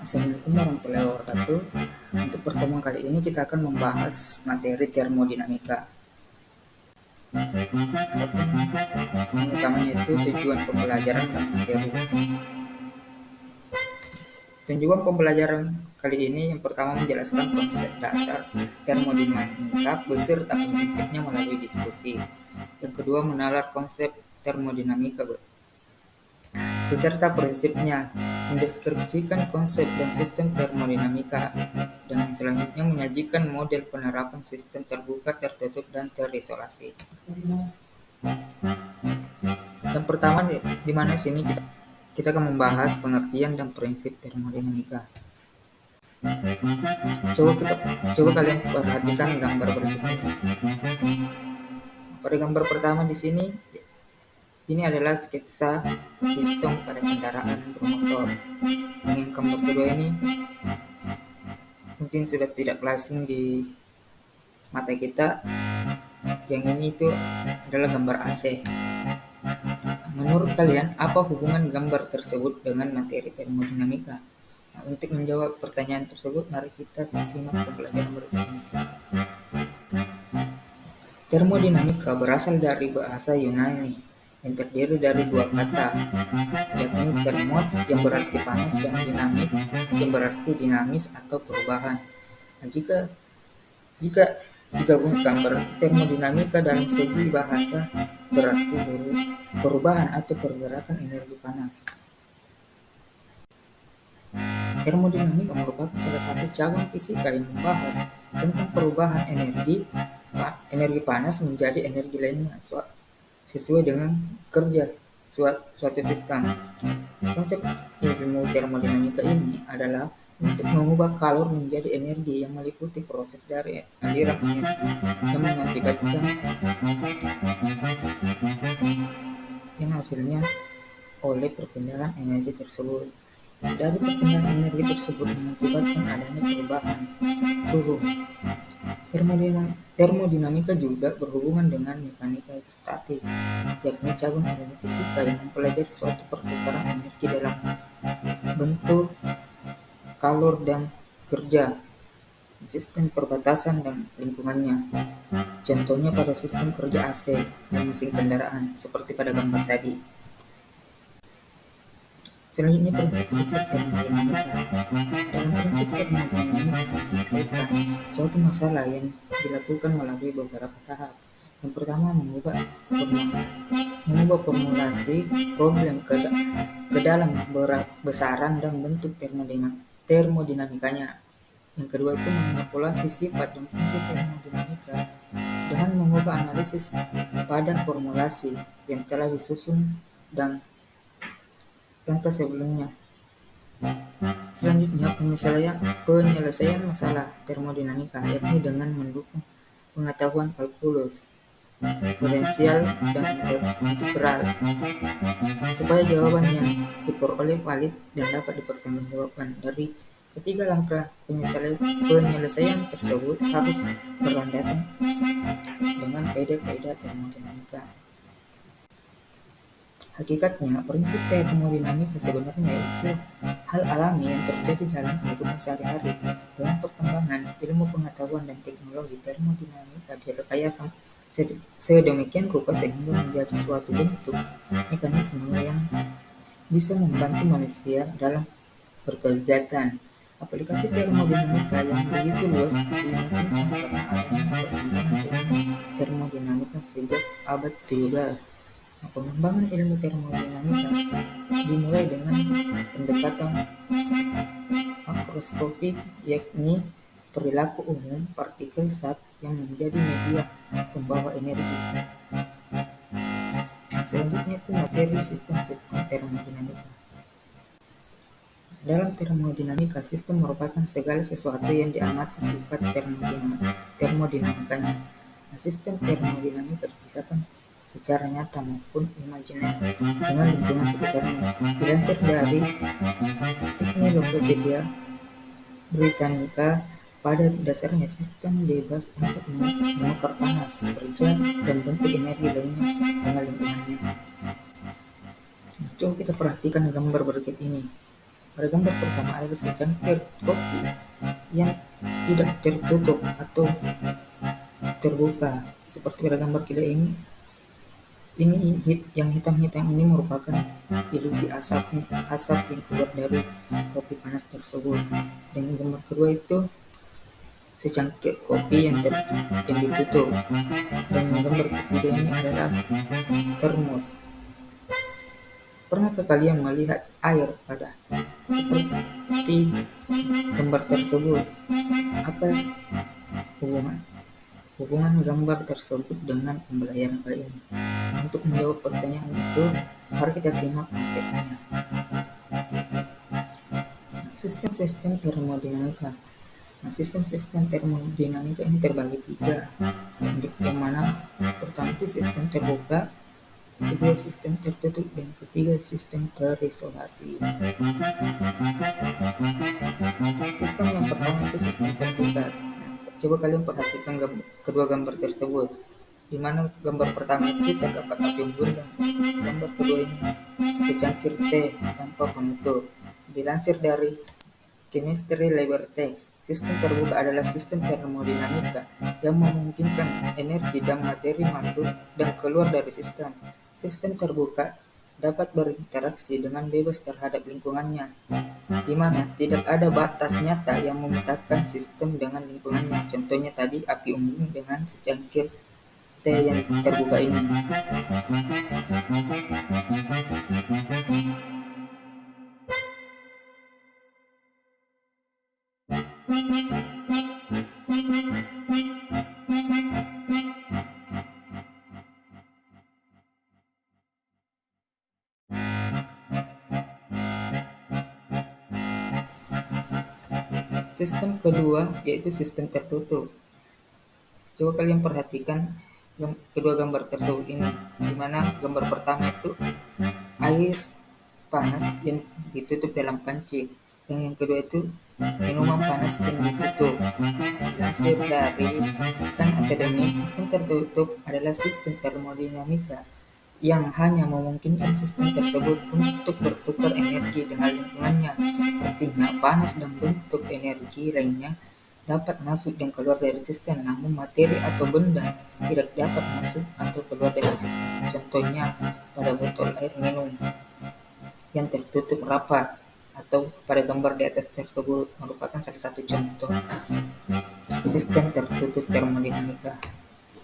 Assalamualaikum warahmatullahi wabarakatuh. Untuk pertemuan kali ini kita akan membahas materi termodinamika. Yang utamanya itu tujuan pembelajaran dan materi. Tujuan pembelajaran kali ini yang pertama menjelaskan konsep dasar termodinamika beserta prinsipnya melalui diskusi. Yang kedua menalar konsep termodinamika beserta prinsipnya, mendeskripsikan konsep dan sistem termodinamika, dan yang selanjutnya menyajikan model penerapan sistem terbuka, tertutup, dan terisolasi. Yang pertama di mana sini kita akan membahas pengertian dan prinsip termodinamika. Coba kalian perhatikan gambar berikut ini. Pada gambar pertama di sini ini adalah sketsa sistem pada kendaraan bermotor. Yang gambar kedua ini mungkin sudah tidak asing di mata kita. Yang ini itu adalah gambar AC. Menurut kalian, apa hubungan gambar tersebut dengan materi termodinamika? Nah, untuk menjawab pertanyaan tersebut, mari kita simak pembelajaran berikut ini. Termodinamika berasal dari bahasa Yunani yang terdiri dari dua kata, yakni termos yang berarti panas dan dinamik yang berarti dinamis atau perubahan. Nah, jika digabungkan berarti termodinamika dalam segi bahasa berarti perubahan atau pergerakan energi panas. Termodinamika merupakan salah satu cabang fisika yang membahas tentang perubahan energi panas menjadi energi lainnya sesuai dengan kerja suatu sistem. Konsep ilmu termodinamika ini adalah untuk mengubah kalor menjadi energi yang meliputi proses dari aliran energi yang mengakibatkan yang hasilnya oleh perpindahan energi tersebut. Dari perpindahan energi tersebut mengakibatkan adanya perubahan suhu. Termodinamika juga berhubungan dengan mekanika statis, yakni cabang ilmu fisika yang mempelajari suatu pertukaran energi dalam bentuk kalor dan kerja, sistem perbatasan dan lingkungannya. Contohnya pada sistem kerja AC dan mesin kendaraan, seperti pada gambar tadi. Selanjutnya prinsip-prinsip termodinamika. Dalam prinsip termodinamika menyelesaikan suatu masalah yang dilakukan melalui beberapa tahap. Yang pertama mengubah formulasi problem ke dalam besaran dan bentuk termodinamikanya. Yang kedua itu memanipulasi sifat dan fungsi termodinamika dengan mengubah analisis pada formulasi yang telah disusun dan langkah sebelumnya. Selanjutnya penyelesaian masalah termodinamika, yakni dengan mendukung pengetahuan kalkulus, diferensial dan integral, supaya jawaban yang diperoleh valid dan dapat dipertanggungjawabkan. Dari ketiga langkah penyelesaian tersebut harus berlandasan dengan kaidah-kaidah termodinamika. Hakikatnya, prinsip termodinamika sebenarnya itu hal alami yang terjadi dalam kehidupan sehari-hari. Dengan perkembangan ilmu pengetahuan dan teknologi, termodinamika direkayasa sedemikian rupa sehingga menjadi suatu bentuk mekanisme yang bisa membantu manusia dalam berkegiatan. Aplikasi termodinamika yang begitu luas dimungkinkan karena adanya perkembangan ilmu termodinamika sejak abad 17. Pengembangan ilmu termodinamika dimulai dengan pendekatan makroskopik, yakni perilaku umum partikel zat yang menjadi media pembawa energi. Selanjutnya itu materi sistem-sistem termodinamika. Dalam termodinamika, sistem merupakan segala sesuatu yang diamati sifat termodinamikanya. Sistem termodinamika dipisahkan secara nyata maupun imajiner dengan lingkungan sekitarnya. Dilansir dari Encyclopedia Britannica, pada dasarnya sistem bebas untuk menukar panas, kerja, dan bentuk energi lainnya dengan lingkungannya. Coba kita perhatikan gambar berikut ini. Pada gambar pertama ada secangkir kopi yang tidak tertutup atau terbuka. Seperti pada gambar kita ini yang hitam-hitam ini merupakan ilusi asap yang keluar dari kopi panas tersebut. Dan gambar kedua itu secangkir kopi yang ditutup. Dan yang gambar ketiga ini adalah termos. Pernahkah kalian melihat air pada seperti gambar tersebut? Apa hubungan gambar tersebut dengan pembelajaran kali ini? Untuk menjawab pertanyaan itu, mari kita simak materinya. Sistem-sistem termodinamika. Sistem-sistem termodinamika ini terbagi tiga, yang mana pertama itu sistem terbuka, kedua sistem tertutup, dan ketiga sistem terisolasi. Sistem yang pertama itu sistem terbuka. Coba kalian perhatikan kedua gambar tersebut, di mana gambar pertama itu terdapat api unggun dan gambar kedua ini secangkir teh tanpa penutup. Dilansir dari Chemistry Labor Text, sistem terbuka adalah sistem termodinamika yang memungkinkan energi dan materi masuk dan keluar dari sistem. Sistem terbuka dapat berinteraksi dengan bebas terhadap lingkungannya, di mana tidak ada batas nyata yang memisahkan sistem dengan lingkungannya. Contohnya tadi api unggun dengan secangkir teh yang terbuka ini. Sistem kedua yaitu sistem tertutup. Coba kalian perhatikan kedua gambar tersebut ini, di mana gambar pertama itu air panas yang ditutup dalam panci, dan yang kedua itu minuman panas yang ditutup. Dilansir dari Khan Academy, sistem tertutup adalah sistem termodinamika yang hanya memungkinkan sistem tersebut untuk bertukar energi dengan lingkungannya. Artinya, panas dan bentuk energi lainnya dapat masuk dan keluar dari sistem, namun materi atau benda tidak dapat masuk atau keluar dari sistem. Contohnya, pada botol air minum yang tertutup rapat, atau pada gambar di atas tersebut merupakan salah satu contoh sistem tertutup termodinamika.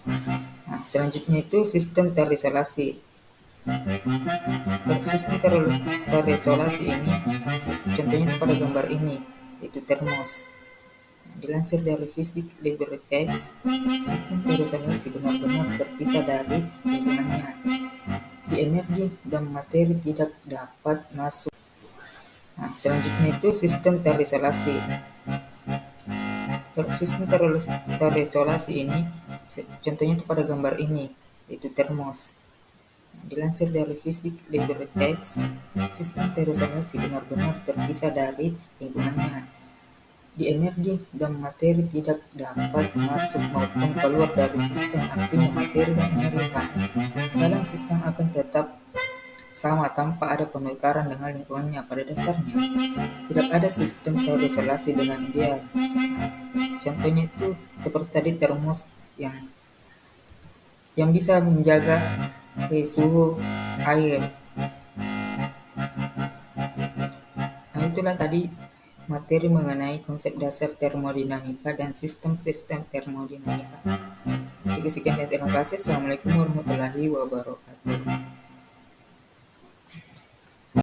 Nah, selanjutnya itu sistem terisolasi. Sistem terisolasi ini contohnya pada gambar ini, yaitu termos. Dilansir dari Fisik Library Text, sistem terisolasi benar-benar terpisah dari lingkungannya. Di energi dan materi tidak dapat masuk. Nah, selanjutnya itu sistem terisolasi. Sistem terisolasi ini contohnya pada gambar ini, yaitu termos. Dilansir dari Fisik Library Text, sistem terisolasi benar-benar terpisah dari lingkungannya. Di energi dan materi tidak dapat masuk maupun keluar dari sistem, artinya materi dan energi panas dalam sistem akan tetap sama tanpa ada penukaran dengan lingkungannya. Pada dasarnya, tidak ada sistem terisolasi dengan ideal. Contohnya itu seperti tadi termos yang bisa menjaga suhu air. Nah, itulah tadi materi mengenai konsep dasar termodinamika dan sistem-sistem termodinamika. Jadi sekian dan terima kasih. Assalamualaikum warahmatullahi wabarakatuh.